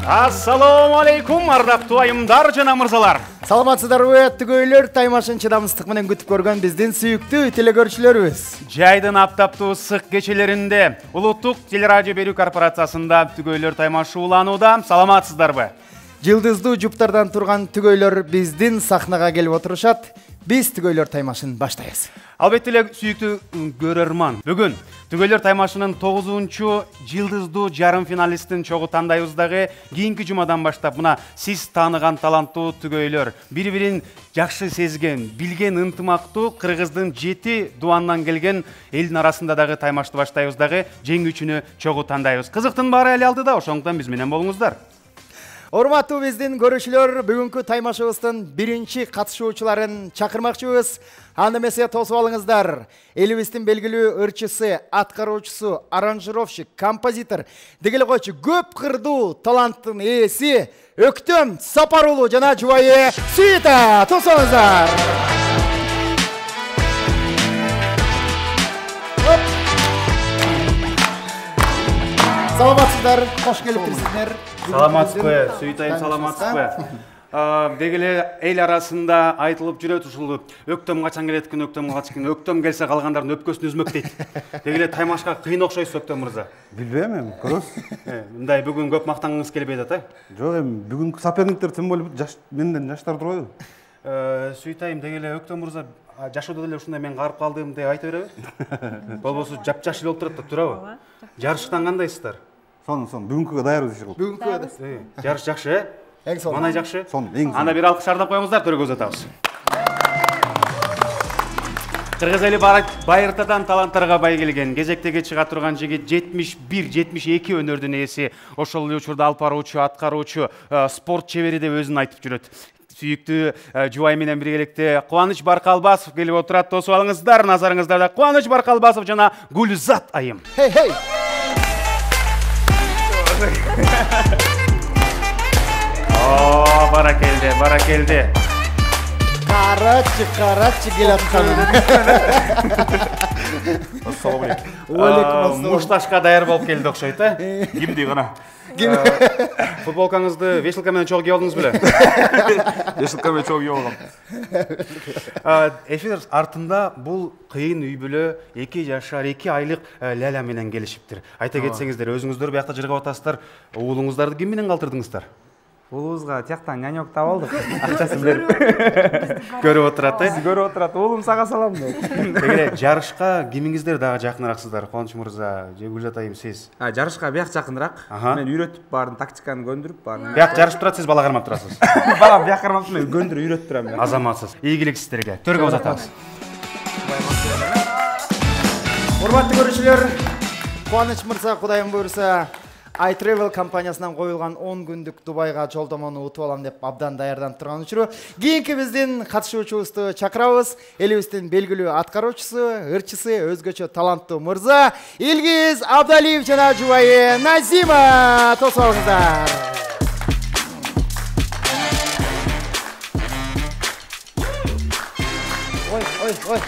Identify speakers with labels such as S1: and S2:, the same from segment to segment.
S1: Ассаламу алейкум, ардактуу айымдар жана мырзалар.
S2: Саламатсыздарбы, түгөйлөр, таймашын чыдамсыздык менен күтүп көргөн биздин сүйүктүү телекөрүүчүлөрүбүз.
S1: Жайдын аптаптуу ысык кечелеринде Улуттук телерадио берүү корпорациясында түгөйлөр таймашы уланууда. Саламатсыздарбы?
S2: Жылдыздуу жуптардан турган түгөйлөр биздин сахнага келип отурушат. Биз түгөйлөр таймашын баштайбыз.
S1: Албетте эле сүйүктүү көрөрман. Бүгүн түгөйлөр таймашынын 9-чу жылдыздуу жарым финалистин чогуу тандайбыз дагы. Кийинки жумадан баштап мына сиз тааныган таланттуу түгөйлөр, бири-бирин жакшы сезген, билген ынтымактуу Кыргыздын 7 дуандан келген элдин арасында дагы таймашты баштайбыз дагы. Жеңүүчүнү чогуу тандайбыз. Кызыктын баары эле алдыда, ошондуктан биз менен болуңуздар.
S2: Урматтуу биздин көрүүчүлөр, бүгүнкү таймашыбыздын биринчи катышуучуларын чакырмакчыбыз. Аны эмесе тосуп алыңыздар. Элибиздин белгилүү ырчысы, аткаруучусу, аранжировщик, композитор, дегеле койчу көп кырдуу таланттын ээси Өктөм Сапар уулу жана жубайы Сүйүта. Тосуңуздар. Саламатсыздар, кош келиптирсиздер.
S1: Саламатсызбы, Сүйүтайым, саламатсызбы? Дегеле эл арасында айтылып жүрөт ушул Өктөм качан келет экен, Өктөм келсе калгандардын өпкөсүн үзмөк дейт. Дегеле таймашка кыйын окшойсуз Өктөм мырза.
S3: Билбейм эми, көрөсүз.
S1: Мындай бүгүн көп мактангыңыз келбейт ата?
S3: Жок эми бүгүнкү соперниктер тем более менден жаштар турбайбы?
S1: Сүйүтайым, дегеле Өктөм мырза жашоодо деле ушундай мен карып калдым деп айта береби? Болбосо жапжаш эле болуп турат да, туурабы? Жарыштан кандайсыздар?
S3: Сон, бүгүнкүгө даярбыз иши кылып.
S2: Бүгүнкү
S1: жарыш жакшы,
S2: эң сонун.
S1: Манай жакшы.
S3: Сон, эң сонун.
S1: Анда бир алкыш ардап коюңуздар, төрөгөз атабыз. Кыргыз эли байыртадан таланттарга бай келген, кезектеги чыга турган жигит 71-72 өнөрдүн ээси, ошол эле учурда алып баруучу, аткаруучу, спорт чебери деп өзүн айтып жүрөт. Сүйүктүү жубай менен биргеликте Кубаныч Баркалбасов келип отурат. Тосуп алыңыздар, назарыңыздарда Кубаныч Баркалбасов жана Гүлзат айым.
S2: Хей.
S1: Баракелде.
S2: Карачы келаткан.
S3: Ассаламу алейкум.
S1: Мушташка даяр болуп келди окшойт,
S3: Кимди гана?
S1: Футболкаңызды вешилка менен чогуу кийип алдыңыз беле?
S3: Вешилка менен чогуу кийип алгам.
S1: Эфир артында бул кыйын үй бүлө 2 жашар 2 айлык Ләлә менен келишиптир. Айта кетсеңиздер, өзүңүздөр биякта жыргап атасыздар. Уулуңуздарды ким менен калтырдыңыздар?
S4: Уулубузга тияктан нянёк таап алдык. Акчасын берип.
S1: Көрүп отурат,
S4: Көрүп отурат. Уулум сага салам дейт.
S1: Дегеле жарышка кимиңиздер дагы жакыныраксыздар? Кубаныч мырза, же Гүлзат айым сиз?
S4: Жарышка бияк жакыныраак. Мен үйрөтүп баарын тактиканы көндүрүп баарын.
S1: Бияк жарышып турат, сиз бала кармап турасыз.
S4: Балам бияк кармап мен көндүрүп үйрөтүп турам.
S1: Азаматсыз. Ийгилик сиздерге. Төргө узатабыз.
S2: Урматтуу көрүүчүлөр, Кубаныч мырза Кудайым буйруса iTravel компаниясынан коюлган 10 күндүк Дубайга жолдомону утуп алам деп абдан даярданып турган учуру кийинки биздин катышуучубузду чакырабыз. Элибиздин белгилүү аткаруучусу, ырчысы, өзгөчө таланттуу мырза Илгиз Абдалиев жана жубайы Назима. Тосуп алыңыздар.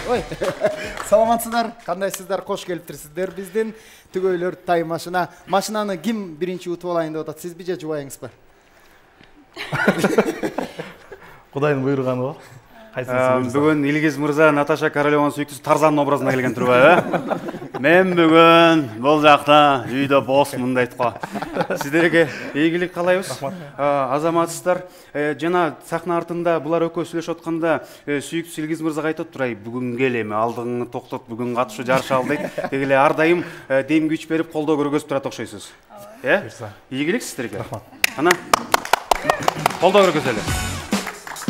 S2: Ой. Саламатсыздар, кандайсыздар? Кош келиптирсиздер биздин түгөйлөр таймашына. Машинаны ким биринчи утуп алайын деп атат? Сизби же жубайыңызбы?
S3: Кудайдын буйруганы го.
S1: Бүгүн Илгиз мырза Наташа Королеванын сүйүктүүсү Тарзандын образына келген турбайбы? Мен бүгүн бул жакта үйдө босмун дейт го. Сиздерге ийгилик каалайбыз. Азаматсыздар. Жана сахна артында булар экөө сүйлөшүп атканда сүйүктүүсү Илгиз мырзага айтып турай, бүгүн кел эми, алдыңды токтот, бүгүн катышуу жарыша ал дейт. Дегеле ар дайым дем күч берип колдоо көргөзүп турат окшойсуз. Ийгилик сиздерге. Ана колдоо көргөзөлү.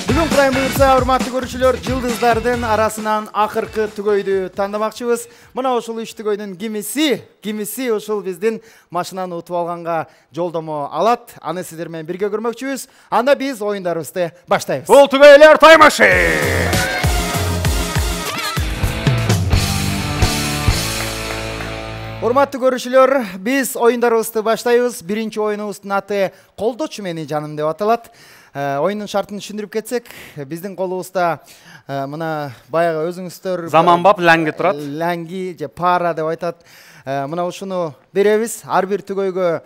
S2: Бүгүн Кудайым буйруса, урматтуу көрүүчүлөр, жылдыздардын арасынан акыркы түгөйдү тандамакчыбыз. Мына ушул 3 түгөйдүн кимиси ушул биздин машинаны утуп алганга жолдомо алат. Аны сиздер менен бирге көрмөкчүбүз. Анда биз оюндарыбызды баштайбыз.
S1: Бул түгөйлөр таймашы.
S2: Урматтуу көрүүчүлөр, биз оюндарыбызды баштайбыз. Биринчи оюнубуздун аты Колдочу мени жаным деп аталат. Oyunun şartını düşündürüp geçsek, bizden kolumuzda mına bayağı özünüzдөр
S1: Zamanbap längi turat.
S2: Längi, je para деп айтат. Мына ушуну беребиз. Ар бир түгөйгө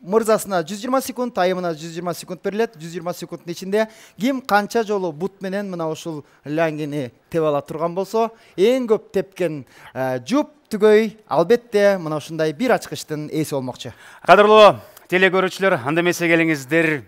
S2: мырзасына 120 секунд, айымына 120 секунд берилет. 120 секундтун ичинде ким канча жолу бут менен мына ушул ләңгени тебе ала турган болсо, эң көп тепкен жуп түгөй албетте мына ушундай бир ачкычтын ээси болмокчу.
S1: Кадырлуу телекөрүүчүлөр, анда эмесе келиңиздер.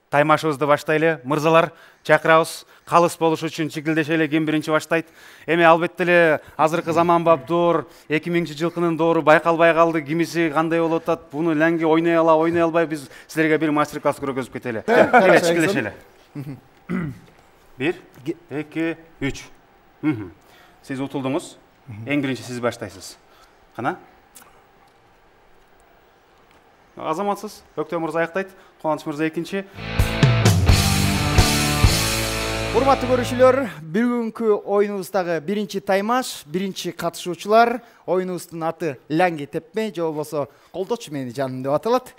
S1: Таймашыбызды баштайлы. Мырзалар, чакырабыз. Калыс болуш үчүн чикилдешели, ким биринчи баштайт. Эми албетте эле азыркы заманбап доор, 2000-жылкынын доору байкалбай калды. Кимиси кандай болуп атат? Буну ләңги ойной албай, биз силерге бир мастер-класс көргөзүп кетели. Келе чикилдешели. 1, 2, 3. Сиз утулдуңуз. Эң биринчи сиз баштайсыз. Кана? Азаматсыз. Өктө мырза аяктайт. Кубаныч мырза экинчи.
S2: Урматтуу көрүүчүлөр, бүгүнкү оюнубуздагы биринчи таймаш, биринчи катышуучулар, оюнубуздун аты ләңги тепме, же болбосо колдочу мени жаным деп аталат.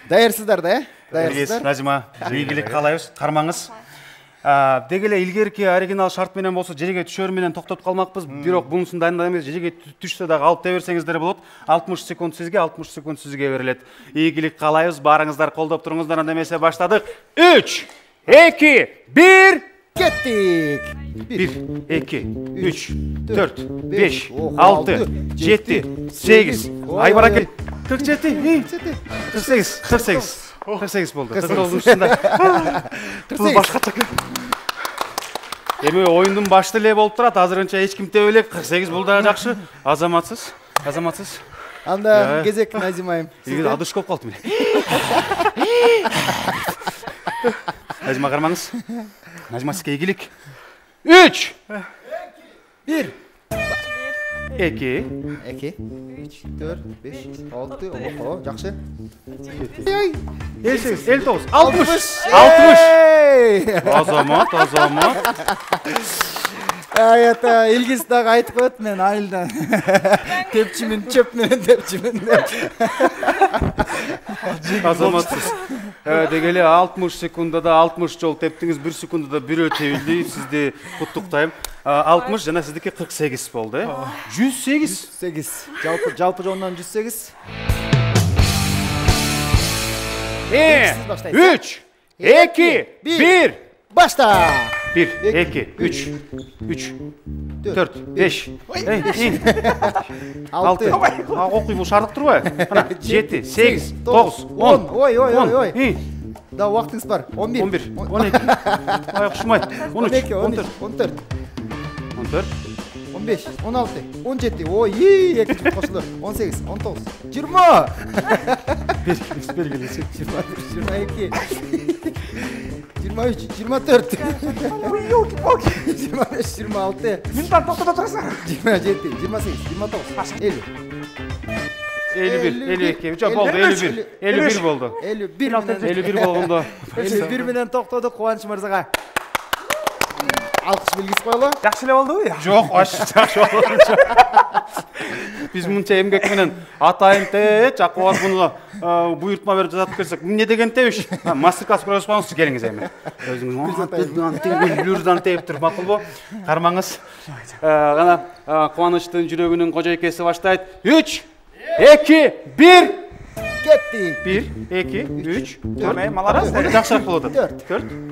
S2: Даярсыздар да,
S1: Даярсыздар? Назима, ийгилик каалайбыз. Кармаңыз. Деги эле илгерки оригинал шарт менен болсо жерге түшөр менен токтоп калмакпыз. Бирок бунусун дайындап эмес, жерге түшсө дагы алып берсеңиздер болот. 60 секунд сизге, 60 секунд сизге берилет. Ийгилик каалайбыз. Баарыңыздар колдоп туруңуздар. Анда эмесе баштадык. 3, 2, 1.
S2: кеттик.
S1: 1, 2, 3, 4, 5, 6, 7, 8. Ай баракет. 47, 48 болду. 48 башкача. Эми оюндун башты эле болуп турат. Азырынча эч ким тебе элек. 48 бул дагы жакшы. Азаматсыз.
S2: Анда кезек Назимайым.
S1: Сизге адыш болуп калды мен. Назима кармаңыз. Назима сизге ийгилик. 3,
S2: 1,
S1: 2,
S2: 2, 3, 4, 5, 6, ого, жакшы.
S1: 59, 60. Азамат.
S2: Аята Илгиз дагы айтып коет, мен айылдан тепчимин, чөп менен тепчимин.
S1: Азаматсыз. Деги эле 60 секундда да 60 жол тептиңиз, 1 секундда да бирөө тебилди. Сизди куттуктайм. 60 жана сиздики 48 болду, 108.
S2: Жалпы жонунан 108.
S1: 3, 2, 1.
S2: Башта.
S1: 1, 2, 3, 4, 5, 6. Окуй, бул шаардык турбайбы? 7, 8, 9, 10.
S2: Ой. Да убактыңыз бар. 11.
S1: 12. Ай кушмай. 13, 14.
S2: 15, 16, 17. Ой, экинчи кошулur. 18, 19, 20. 22, 23, 24. 25, 26.
S4: Мындан токтото турасың.
S2: 27, 28, 29, 50.
S1: 51, жок болду, 51 болду. 51 болгондо.
S2: 51 менен токтоду Кубаныч мырзага. Алкыш белгиси коелу.
S4: Жакшы эле болдубу?
S1: Жок, жакшы болду. Биз мынча эмгек менен атайын чакыбап буну буйртма берип жазатып берсек, эмне деген тебиш? Мастер-класс көрсөтсөңүз келиңиз эми. Өзүңүз блюрдан теп туруп макулбу? Кармаңыз. Кана Кубанычтын жүрөгүнүн кожойкеси баштайт. 3, 2, 1.
S2: Кеттик.
S1: 1, 2, 3, 4.
S4: Маларас.
S1: Жакшыраак болот.
S2: 4,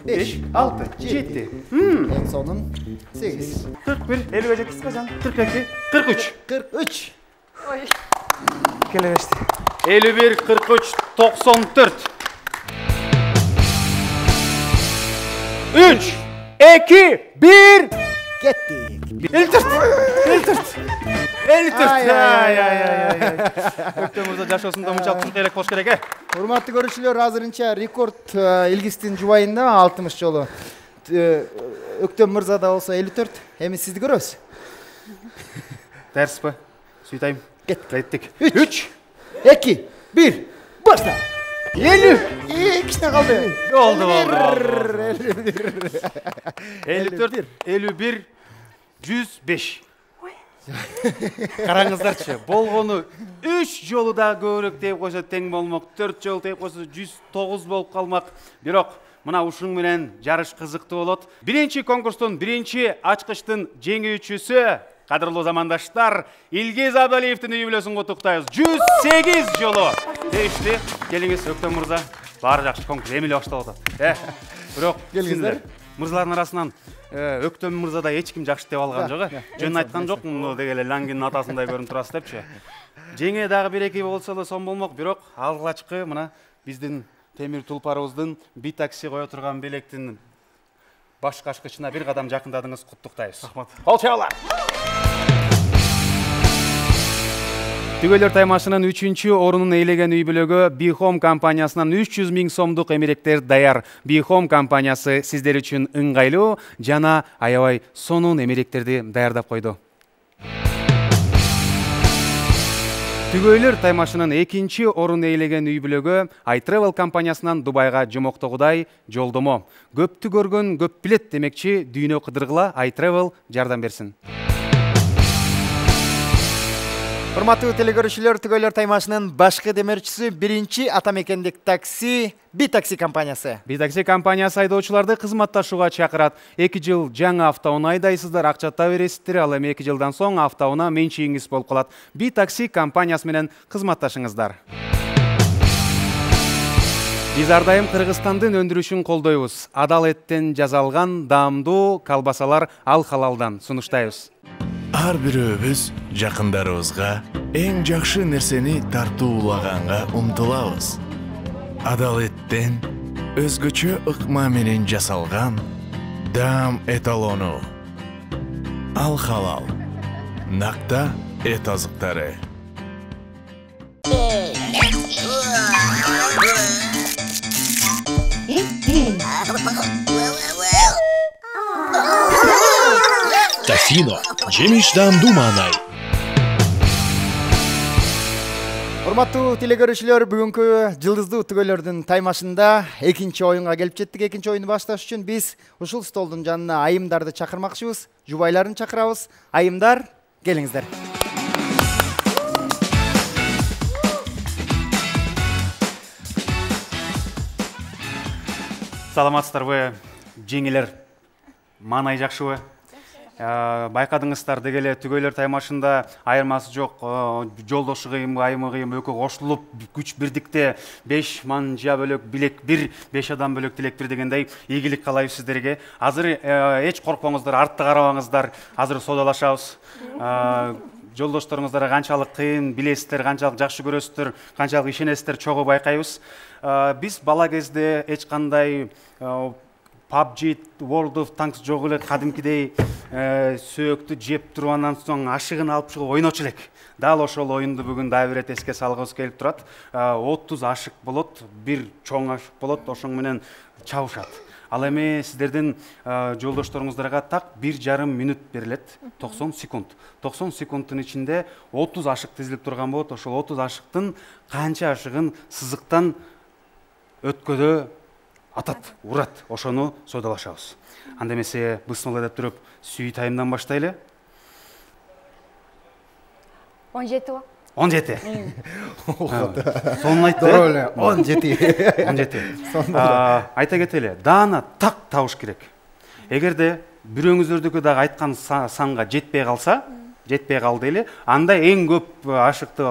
S1: 5, 6, 7.
S2: Эң сонун 8.
S1: 41,
S4: 50 жеткизбе жан?
S1: 42, 43.
S2: 43.
S5: Ой.
S4: Келебешти.
S1: 51, 43, 94. 3, 2, 1.
S2: Кеттик.
S1: 54. Өктө мырза жашоосунда мынчалык турк элек болуш керек.
S2: Урматтуу көрүүчүлөр, азырынча рекорд Илгиздин жубайында 60 жолу. Өктөм мырзада болсо 54. Эми сизди көрөбүз.
S1: Даярсызбы? Сүйтайм. Кеттик.
S2: 3, 2, 1. Башла. 50. Кичине калды.
S1: Болду. 54, 51, 105. Караңыздарчы, болгону 3 жолу да көбүрөөк тээп койсо тең болмок, 4 жолу тээп койсо 109 болуп калмак. Бирок мына ушуң менен жарыш кызыктуу болот. Биринчи конкурстун биринчи ачкычтын жеңүүчүсү Кадырлуу замандаштар, Илгиз Абдалиевдин үй бүлөсүн куттуктайбыз. 108 жолу дешти. Келиңиз, Өктөм мырза. Баары жакшы, конкурс эмиле баштап атат. Бирок келиңиздер. Мырзалардын арасынан Өктөм мырзада эч ким жакшы деп алган жок. Жөн айткан жокмун деги эле Лангиндин атасындай көрүнүп турасыз депчи. Жеңе дагы 1-2 болсо да сон болмок, бирок алгачкы мына биздин темир тулпарыбыздын би такси кое турган белектин баш кашкычына бир кадам жакындадыңыз, куттуктайбыз. Рахмат. Кол чабуулар. Түгөлөр таймашынын 3-чү орунун ээлеген үй бүлөгө Bihome компаниясынан 300 000 сомдук эмеректер даяр. Bihome компаниясы сиздер үчүн ыңгайлуу жана аябай сонун эмеректерди даярдап койду. Түгөйлөр таймашынын 2-чи орун ээлеген үй бүлөгө iTravel компаниясынан Дубайга жомоктогудай жолдомо. Көптү көргөн көп билет демекчи, дүйнө кыдыргыла iTravel жардам берсин.
S2: Урматтуу телекөрүүчүлөр, Түгөйлөр таймашынын башкы демерчиси 1-чи атамекендик такси Би такси компаниясы.
S1: Би такси компаниясы айдоочуларды кызматташууга чакырат. 2 жыл жаңы автоунаа айдайсыздар, акчата бересиздер, ал эми 2 жылдан соң автоунаа менчигиңиз болуп калат. Би такси компаниясы менен кызматташыңыздар. Биз ар дайым Кыргызстандын өндүрүшүн колдойбуз. Адал эттен жасалган даамдуу колбасалар ал халалдан сунуштайбыз.
S5: Ар бирөөбүз жакындарыбызга эң жакшы нерсени тартуулаганга умтулабыз. Адал эттен өзгөчө ыкма менен жасалган даам эталону. Ал халал. Накта эт азыктары.
S6: Тафино, жемиш даамдуу маанай.
S2: Урматтуу телекөрүүчүлөр, бүгүнкү жылдыздуу түгөлөрдүн таймашында 2-чи оюнга келип жеттик. 2-чи оюнду башташ үчүн биз ушул столдун жанына айымдарды чакырмакчыбыз. Жубайларын чакырабыз. Айымдар, келиңиздер.
S1: Саламатсыздарбы, жеңилер? Маанай жакшыбы? Байкадыңыздар дегеле түгөйлөр таймашында айырмасы жок, жолдошу кыйым, айымы кыйым экөө кошулуп күч бирдикте 5 манжа бөлөк билек бир, 5 адам бөлөк тилек бир дегендей ийгилик каалайбыз сиздерге. Азыр эч коркпоңуздар, артты карабаңыздар, азыр содалашабыз. Жолдошторуңуздарга канчалык кыйын билесиздер, канчалык жакшы көрөсүздөр, канчалык ишенесиздер чогуу байкайбыз. Биз бала кезде эч кандай PUBG, World of Tanks жок эле, кадимкидей сөөктү жеп туруп андан соң ашыгын алып чыгып ойночу элек. Дал ошол оюнду бүгүн дагы бир эске салгыбыз келип турат. 30 ашык болот, бир чоң ашык болот, ошоң менен чабышат. Ал эми сиздердин жолдошторуңуздарга так 1,5 мүнөт берилет, 90 секунд. 90 секундтун ичинде 30 ашык тизилип турган болот. Ошол 30 ашыктын канча ашыгын сызыктан өткөдө атат, урат, ошону содалашабыз. Анда эмесе бысмыл деп туруп, сүй таймдан баштайлы.
S7: 17 ба?
S1: 17. Сонун айтты. 17. Айта кетели, даана так табыш керек. Эгерде бирөөңүздөрдүкү дагы айткан санга жетпей калса, жетпей калды эле, анда эң көп ашыкты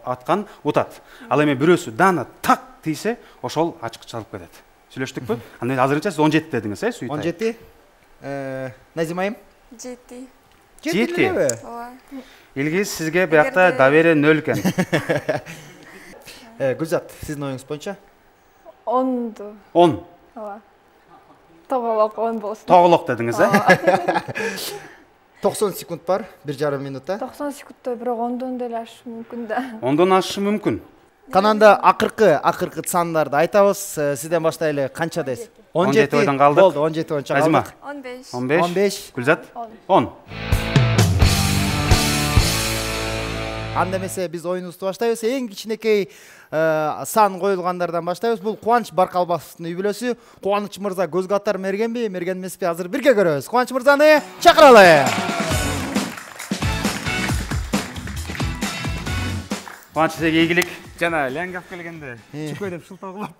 S1: аткан утат. Ал эми бирөөсү даана так тийсе, ошол ачкычалып кетет. Сүйлөштүкпү? Анда азырынча сиз 17 дедиңиз, сүй тай.
S2: 17. Назим айым?
S7: 7.
S2: 7.
S7: Ооба.
S1: Илгиз, сизге биякта доверие 0 экен.
S2: Гүлзат, сиздин оюңуз боюнча?
S7: 10.
S1: 10.
S7: Ооба. Тоголок 10 болсун.
S1: Тоголок дедиңиз,
S2: 90 секунд бар, 1,5 мүнөттө.
S7: 90 секундда бирок 10дон деле ашышы мүмкүн да.
S1: 10дон ашышы мүмкүн.
S2: Кананда акыркы сандарды айтабыз. Сизден баштайлы, канча дейсиз?
S1: 17 ойдон калдык.
S2: Болду, 17 боюнча калдык.
S7: 15.
S2: 15.
S1: Гүлзат? 10.
S2: Анда эмесе биз оюнубузду баштайбыз. Эң кичинекей сан коюлгандардан баштайбыз. Бул Кубаныч Баркалбаевдин үй бүлөсү. Кубаныч мырза көзгө атар мергенби, мерген эмеспи? Азыр бирге көрөбүз. Кубаныч мырзаны чакыралы.
S1: Кубаныч, сизге ийгилик.
S4: жана ляңгап келгенде чүкө деп шылтоо кылып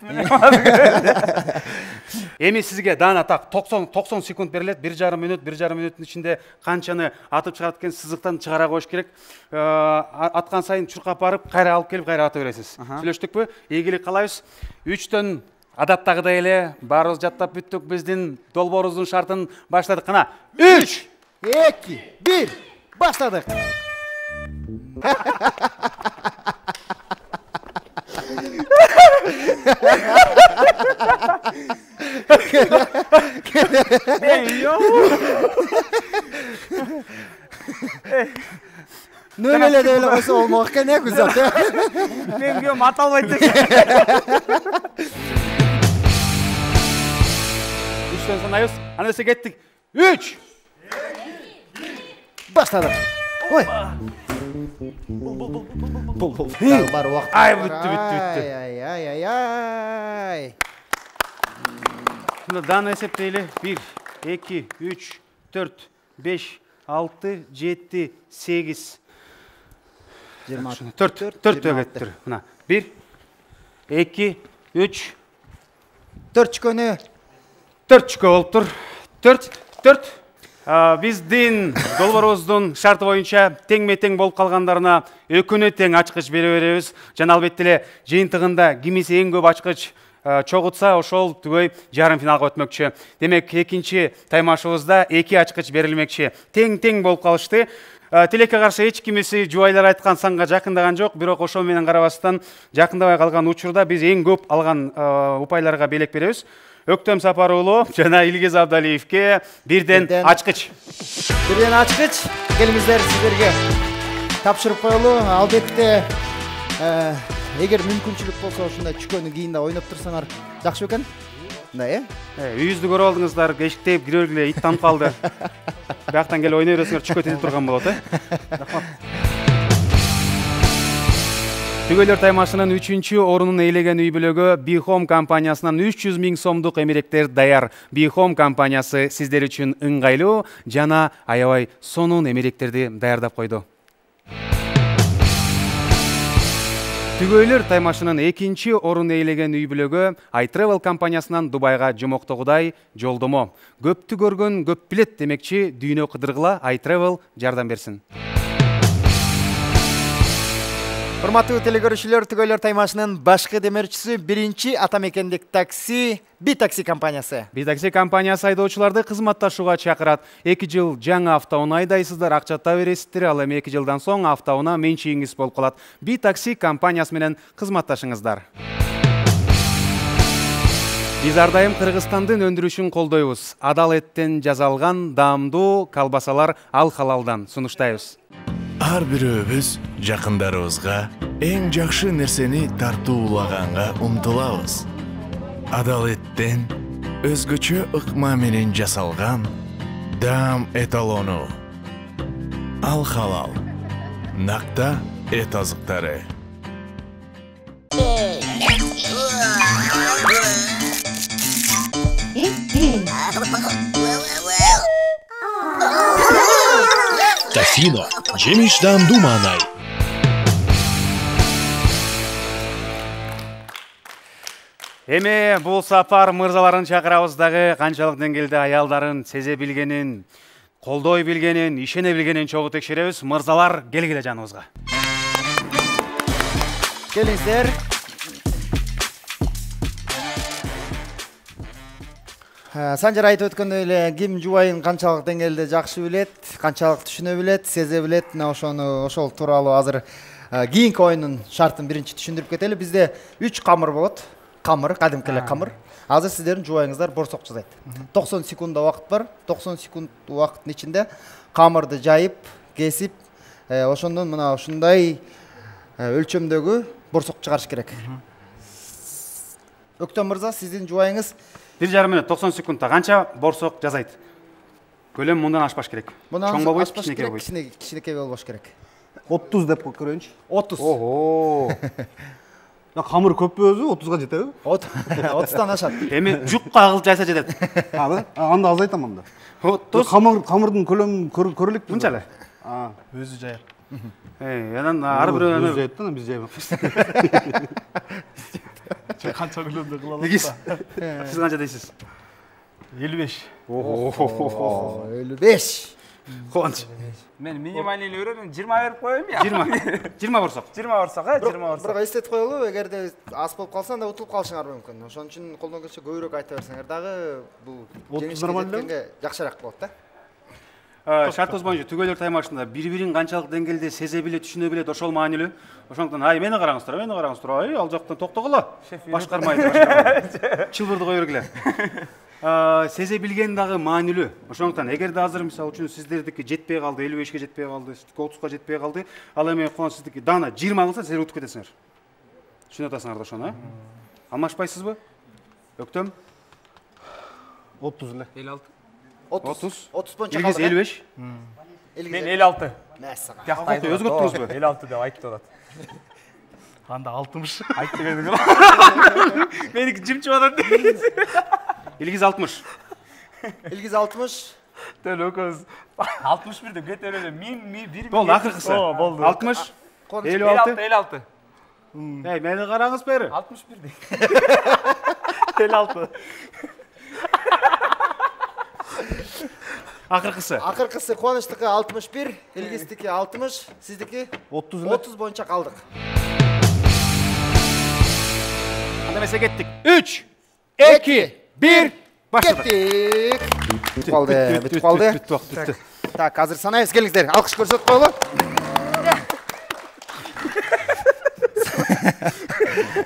S1: Эми сизге даана так 90 секунд берилет. 1,5 мүнөт, 1,5 мүнөттүн ичинде канчаны атып чыгарат экен сызыктан чыгара коюш керек. Аткан сайын чуркап барып, кайра алып келип, кайра ата бересиз. Сүйлөштүкпү? Ийгилик каалайбыз. 3төн адаттагыдай эле баарыбыз жаттап бүттүк. Биздин долбоорубуздун шартын баштадык. Кана 3,
S2: 2, 1, баштадык. Нөлеле деп эле койсо болмок экен Күзат.
S4: Мен күйөөм ата албайт экен.
S1: 3төн санайбыз. Анда эсе кеттик. 3.
S2: Баштадык. Ой. Бар убакыт.
S1: Ай, бүттү.
S2: Ай.
S1: Даана эсептейли. 1, 2, 3, 4, 5, 6, 7, 8. 4 өгөттүр. Мына 1, 2, 3,
S2: 4 чүкөнү.
S1: 4 чүкө болуптур. 4. Биздин долбоорубуздун шарты боюнча тең-метең болуп калгандарына өкүнө тең ачкыч бере беребиз. Жана албетте эле жыйынтыгында кимиси эң көп ачкыч чогутса, ошол түгөй жарым финалга өтмөкчү. Демек, экинчи таймашыбызда 2 ачкыч берилмекчи. Тең болуп калышты. Тилекке каршы эч кимиси жубайлар айткан санга жакындаган жок, бирок ошол менен карабастан жакындабай калган учурда биз эң көп алган упайларга белек беребиз. Өктөм Сапар уулу жана Илгиз Абдалиевке бирден ачкыч.
S2: Бирден ачкыч. Келиңиздер, сиздерге тапшырып коелу. Албетте, эгер мүмкүнчүлүк болсо ушундай чүкөнү кийинде ойноп турсаңар жакшы бекен. Мындай,
S1: Үйүздү көрүп алдыңыздар, эшиктеп кире бергиле ит танып калды. Бияктан келип ойной бересиңер, чүкө тетип турган болот, Түгөйлөр таймашынын 3-чү орунун ээлеген үй бүлөгө Bihome компаниясынан 300 000 сомдук эмеректер даяр. Bihome компаниясы сиздер үчүн ыңгайлуу жана аябай сонун эмеректерди даярдап койду. Түгөйлөр таймашынын 2-чи орун ээлеген үй бүлөгө iTravel компаниясынан Дубайга жомоктогудай жолдомо. Көптү көргөн көп билет демекчи, дүйнө кыдыргыла iTravel жардам берсин.
S2: Урматтуу телекөрүүчүлөр, Түгөйлөр таймашынын башкы демерчиси биринчи атамекендик такси B-такси компаниясы.
S1: B-такси компаниясы айдоочуларды кызматташууга чакырат. 2 жыл жаңы автоунаа айдайсыздар, акчата бересиздер, ал эми 2 жылдан соң автоунаа менчигиңиз болуп калат. B-такси компаниясы менен кызматташыңыздар. Биз ар дайым Кыргызстандын өндүрүшүн колдойбуз. Адал эттен жасалган даамдуу колбасалар ал халалдан сунуштайбыз.
S5: Ар бирөөбүз жакындарыбызга эң жакшы нерсени тартуулаганга умтулабыз. Адал эттен өзгөчө ыкма менен жасалган даам эталону. Ал халал. Накта эт азыктары.
S6: Тафино, жемиштен думанай.
S1: Эми бул сапар мырзаларын чакырабыз дагы, канчалык деңгээлде аялдарын сезе билгенин, колдой билгенин, ишене билгенин чогуу текшеребиз. Мырзалар, келгиле жаныбызга.
S2: Келиңиздер. Санжар айтып өткөндөй эле, ким жубайын канчалык деңгээлде жакшы билет, канчалык түшүнө билет, сезе билет, ошол тууралуу азыр кийинки оюндун шартын биринчи түшүндүрүп кетели. Бизде 3 камыр болот. Камыр, кадимки эле камыр. Азыр сиздердин жубайыңыздар борсок жасайт. 90 секундда убакыт бар. 90 секунд убакыттын ичинде камырды жайып, кесип, ошондон мына ушундай өлчөмдөгү борсок чыгарыш керек. Өктөм мырза, сиздин жубайыңыз
S1: 1,5 мүнөт 90 секундта канча борсок жасайт? Көлөм мындан ашпаш керек. Чоң болбойт, кичинекей болбойт.
S2: Кичинекей болбош керек.
S3: 30 деп көрөйүнчү.
S2: 30.
S3: Ого. Камыр көппү өзү 30га жетеби?
S2: 30тан ашат.
S1: Эми жукка агыл жайса жетет.
S3: Анда азайтам анда.
S1: 30.
S3: Камырдын көлөмүн көрөлүкпү.
S1: Мынча эле.
S3: Өзү жайып.
S1: Анан ар бирөө
S3: Жеттен биз жейбиз.
S4: Канча күлөмдө кыла
S1: Негиз. Сиз канча дейсиз?
S4: 55.
S2: 55.
S1: Кубанч.
S4: Мен минимальный өрөнүн 20 берип коеюн я.
S1: 20 бурсак.
S4: 20 барсак, 20 барсак.
S2: Бирок эстетип коелу, эгерде аз болуп калса анда утулуп калышыңар мүмкүн. Ошон үчүн колдон келсе көбүрөөк айта берсеңер дагы бул жеңишке жеткенге жакшыраак болот да.
S1: Шартыбыз боюнча түгөйлөр таймашында бири-бирин канчалык деңгээлде сезе билет, түшүнө билет, ошол маанилүү. Ошондуктан мени караңыздар. Ал жактан токтогула. Башкармайды. Чылбырды кое бергиле. Сезе билген дагы маанилүү. Ошондуктан эгерде азыр мисалы үчүн сиздердики жетпей калды, 55ке жетпей калды, 30ка жетпей калды, ал эми кон сиздики дана 20 кылса силер утуп кетесиңер. Түшүнүп атасыңар да ошону, Алмашпайсызбы? Өктөм?
S3: 30 эле.
S2: 30 боюнча
S1: Илгиз 55.
S4: Мен 56.
S2: Мәссага.
S1: Өзгөрттүңүзбү?
S4: 56 деп айтып атат.
S3: Анда 60.
S4: Айтты бердиң. Меники жимчип атат.
S1: Илгиз 60.
S2: Илгиз 60.
S4: Төл өкөз 61 деп кете береле. Мен
S1: Болду, акыркысы.
S4: Болду.
S1: 60.
S4: 56.
S1: Мени караңыз бери.
S4: 61 дейт. 56.
S2: Акыркысы Кубанычтыкы 61, Илгиздики 60, сиздики 30 боюнча калдык.
S1: Анда эмесе кеттик. 3, 2, 1, баштадык.
S2: Кеттик. Бүтүп калды. Так, азыр санайбыз, келиңиздер. Алкыш көрсөтүп коелу.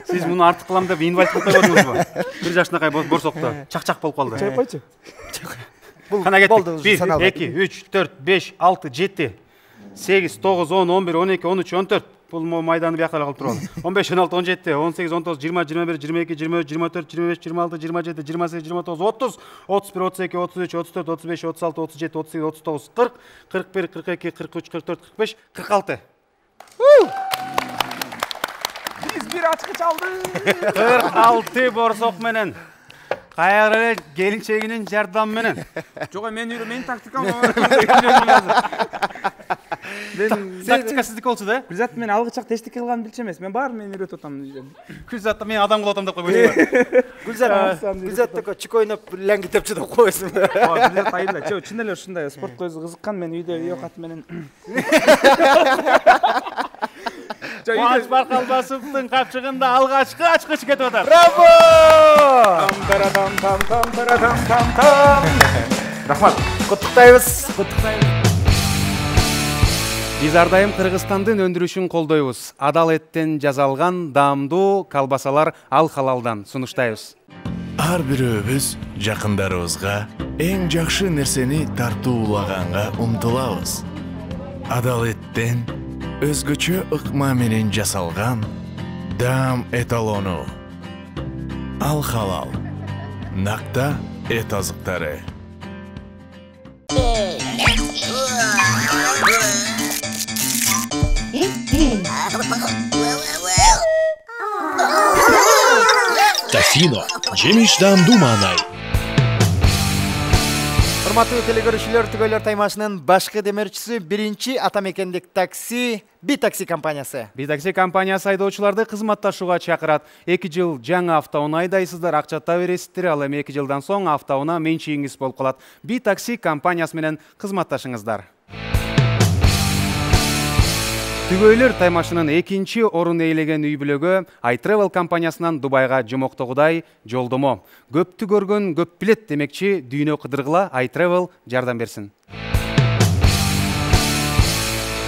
S1: Сиз муну артык кылам деп инвалид кылып койдуңузбу? 1 жашынакай борсокто чак-чак болуп калды.
S4: Чайпайчы.
S1: Кана кеттик. 1, 2, 3, 4, 5, 6, 7, 8, 9, 10, 11, 12, 13, 14. Бул майданы бияка эле калып турат. 15, 16, 17, 18, 19, 20, 21, 22, 23, 24, 25, 26, 27, 28, 29, 30, 31, 32, 33, 34, 35, 36, 37, 38, 39, 40, 41, 42, 43, 44, 45, 46.
S4: Биз бир ачкыч алдык.
S1: 46 борсок менен. Кайра эле келинчегинин жардамы менен.
S4: Жок, мен тактикам.
S1: Мен тактика сиздики болчу да?
S4: Гүлзат, мен алгычак тештик кылганды билчү эмес. Мен баарын мен үйрөтүп атам.
S1: Гүлзатты мен адам кылып атам деп койбойсуңбу?
S2: Гүлзат такой чик ойноп ләңгитеп чыдап коесуң.
S4: Гүлзат айылда. Чын эле ушундай спортко өзү кызыккан. Мен үйдө үй кат менен.
S1: Кубаныч Баркалбасовдун капчыгында алгачкы ачкыч кетип атат.
S2: Браво!
S4: Рахмат.
S2: Куттуктайбыз.
S1: Биз ар дайым Кыргызстандын өндүрүшүн колдойбуз. Адалеттен жасалган даамдуу колбасалар ал халалдан сунуштайбыз.
S5: Ар бирөөбүз жакындарыбызга эң жакшы нерсени тартуулаганга умтулабыз. Адалеттен өзгөчө ыкма менен жасалган даам эталону. Ал халал. Накта эт азыктары.
S6: Тафино. Жемиш даамдуу маанай.
S2: Урматтуу телекөрүүчүлөр, түгөйлөр таймашынын башкы демерчиси биринчи атамекендик такси Би-такси компаниясы.
S1: Би-такси компаниясы айдоочуларды кызматташууга чакырат. 2 жыл жаңы автоунаа айдайсыздар, акчата бересиздер, ал эми 2 жылдан соң автоунаа менчигиңиз болуп калат. Би-такси компаниясы менен кызматташыңыздар. Түгөйлөр таймашынын 2-чи орун ээлеген үй бүлөгө iTravel компаниясынан Дубайга жомоктогудай жолдомо. Көптү көргөн көп билет демекчи, дүйнө кыдыргыла iTravel жардам берсин.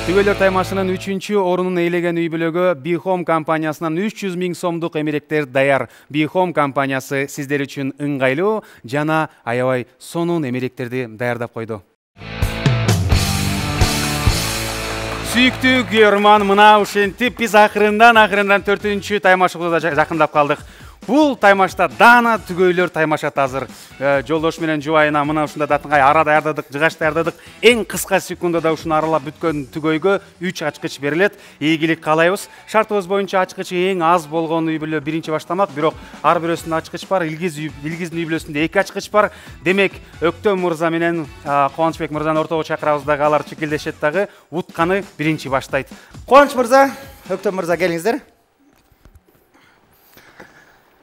S1: Түгөйлөр таймашынын 3-чү орунун ээлеген үй бүлөгө Bihome компаниясынан 300 000 сомдук эмеректер даяр. Bihome компаниясы сиздер үчүн ыңгайлуу жана аябай сонун эмеректерди даярдап койду. Сүйүктүү көрөрман, мына ушинтип биз акырындан 4-чү таймашыбызга жакындап калдык. Бул таймашта Дана түгөйлөр таймашат азыр. Жолдош менен жубайына мына ушунда датынгай ара даярдадык, жыгач даярдадык. Эң кыска секундада ушуну аралап бүткөн түгөйгө 3 ачкыч берилет. Ийгилик каалайбыз. Шартыбыз боюнча ачкычы эң аз болгон үй бүлө биринчи баштамак, бирок ар бирөөсүндө ачкыч бар. Илгиздин үй бүлөсүндө 2 ачкыч бар. Демек, Өктөм мырза менен Кубанычбек мырзаны ортого чакырабыз дагы, алар чекилдешет дагы. Утканы биринчи баштайт.
S2: Кубаныч мырза, Өктөм мырза келиңиздер.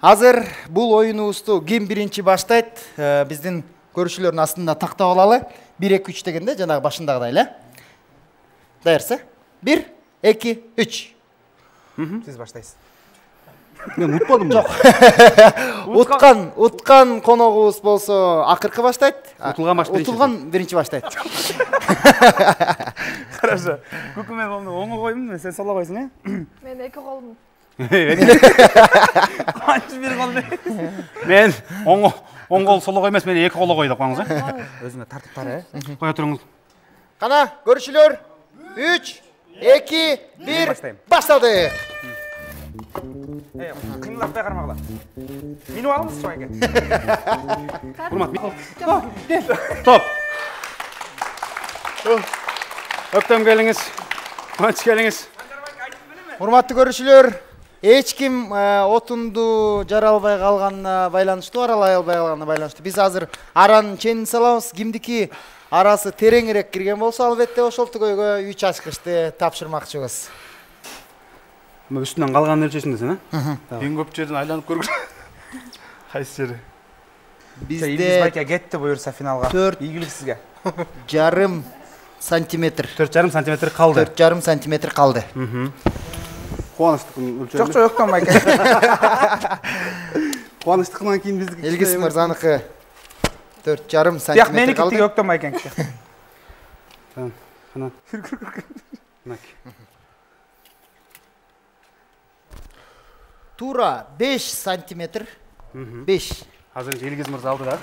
S2: Азыр бул оюнубузду ким биринчи баштайт? Биздин көрүүчүлөрдүн астында тактап алалы. 1-2-3 дегенде жанагы башындагыдай эле. Даярсыз? 1, 2, 3.
S4: Сиз баштайсыз.
S3: Мен утпадым.
S2: Жок. Уткан коногубуз болсо акыркы баштайт. Утулган биринчи баштайт.
S4: Хорошо. Күкү мен оңго коймун, сен соло койсуң, э?
S7: Мен эки колум.
S4: Канчы бир кол мен?
S1: Мен оң кол соло эмес, мен 2 коло кой деп коюңуз, э?
S4: Өзүңө тартыптары, э?
S1: Кое туруңуз.
S2: Кана, көрүүчүлөр, 3, 2, 1, баштады.
S4: Кыймылдатпай кармагыла. Мени алыңыз чоңайга.
S1: Урмат. Топ. Өктөм келиңиз. Кубаныч келиңиз.
S2: Урматтуу көрүүчүлөр, эч ким отунду жара албай калганына байланыштуу, аралай албай калганына байланыштуу. Биз азыр аранын ченин салабыз. Кимдики арасы тереңирээк кирген болсо, албетте ошол түгөйгө 3 ачкычты тапшырмакчыбыз.
S1: Үстүнөн калганын өлчөсүң десең, э?
S3: Эң көп жерден айланып көргүл. Кайсы жери?
S2: Бизде
S4: байка кетти буюрса финалга. Ийгилик сизге.
S2: 4,5 сантиметр.
S1: 4,5 сантиметр калды.
S2: 4,5 сантиметр калды.
S3: Кубанычтыкын өлчөмү.
S4: Жок, Өктөм байка.
S3: Кубанычтыкынан кийин биздики.
S2: Илгиз мырзаныкы 4,5
S4: Бияк
S2: сантиметр
S4: меники
S2: калды.
S4: тиги Өктөм байкеники.
S2: Тура 5 сантиметр. 5.
S1: Азыр Илгиз мырза алды да.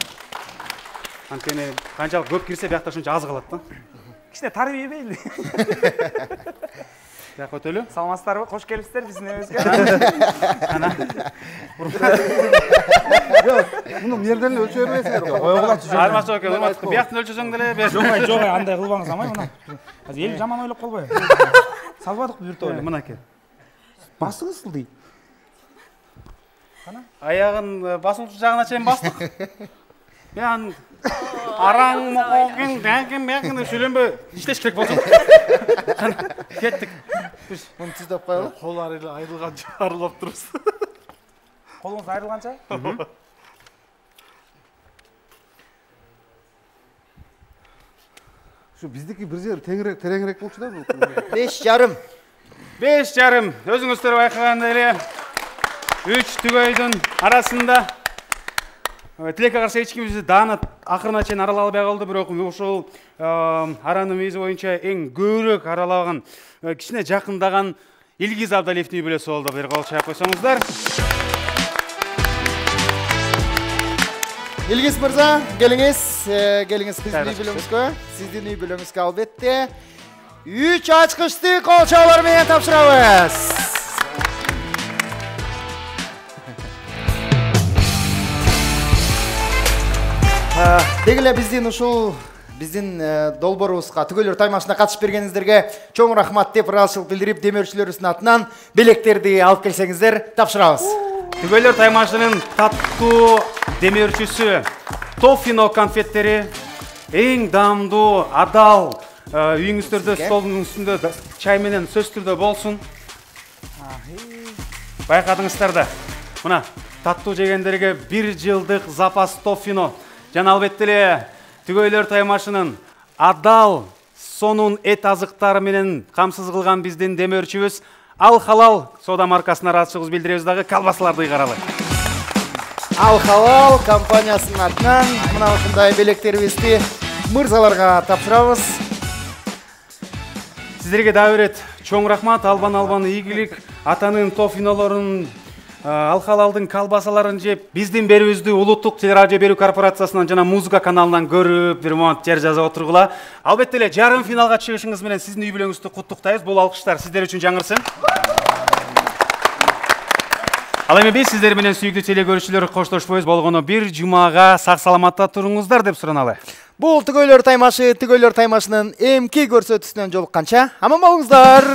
S1: Анткени канчалык көп кирсе, биякта ушунча аз калат да.
S4: Кичине тарып ийбейли.
S1: Бияк өтөлү.
S4: Саламатсыздарбы? Кош келипсиздер биздин эбизге.
S3: Муну мерден өлчө бербейсиңер.
S4: Койгулачы.
S1: Армакчы экен, урматтуу. Бияктын өлчөсөң деле бер.
S4: Жок, андай кылбаңыз амай мына. Азыр эл жаман ойлоп калбай. Салбадык бир тойло.
S1: Мынакей.
S4: Басыңыз сылдый.
S1: Аягын басуучу жагына чейин бастык. Мен араң мокоген, дәңкен деп сүйлөнбөй, иштеш керек болсун. Кеттик.
S2: Муну түздөп коелу.
S3: Кол айрылганча арылап турабыз.
S4: Колуңуз айрылганча?
S3: Şu bizdeki bir yer terеңирээк болчу да бул.
S2: 5,5.
S1: 5,5. Өзүңүздөр байкагандай эле 3 түгөйдүн арасында тилекке каршы эч ким бизди Дана акырына чейин аралай албай калды, бирок ушул аранын мээзи боюнча эң көбүрөөк аралаган, кичине жакындаган Илгиз Абдалиевдин үй бүлөсү болду. Бир кол чаап койсоңуздар.
S2: Илгиз мырза, келиңиз биздин үй бүлөңүзгө. Сиздин үй бүлөңүзгө албетте 3 ачкычты кол чабуулар менен тапшырабыз. Деги эле биздин долбоорубузга, түгөйлөр таймашына катышып бергениңиздерге чоң рахмат деп ыраазычылык билдирип, демөөрчүлөрүбүздүн атынан белектерди алып келсеңиздер тапшырабыз.
S1: Түгөйлөр таймашынын таттуу демөөрчүсү Тофино конфеттери эң даамдуу, адал үйүңүздөрдө столдун үстүндө чай менен сөзсүз түрдө болсун. Байкадыңыздар да. Мына таттуу жегендерге 1 жылдык запас Тофино. Жана албетте эле түгөйлөр таймашынын адал сонун эт азыктары менен камсыз кылган биздин демөөрчүбүз Ал Халал соода маркасына ыраазычылык билдиребиз дагы, колбасаларды ыйгаралы.
S2: Ал Халал компаниясынын атынан мына ушундай белектерибизди мырзаларга тапшырабыз.
S1: Сиздерге дагы бир чоң рахмат, албан ийгилик, атанын тофинолорун, Ал Халалдын колбасаларын жеп, биздин берүүбүздү улуттук телерадио берүү корпорациясынан жана музыка каналынан көрүп, бир момент жер жазып отургула. Албетте эле жарым финалга чыгышыңыз менен сиздин үй бүлөңүздү куттуктайбыз. Бул алкыштар сиздер үчүн жаңырсын. Ал эми биз сиздер менен сүйүктүү теле көрүүчүлөр коштошпойбуз, болгону бир жумага сак саламатта туруңуздар деп сураналы.
S2: Бул төгөйлөр таймашынын эмки көрсөтүүсүнөн жолукканча аман болуңуздар.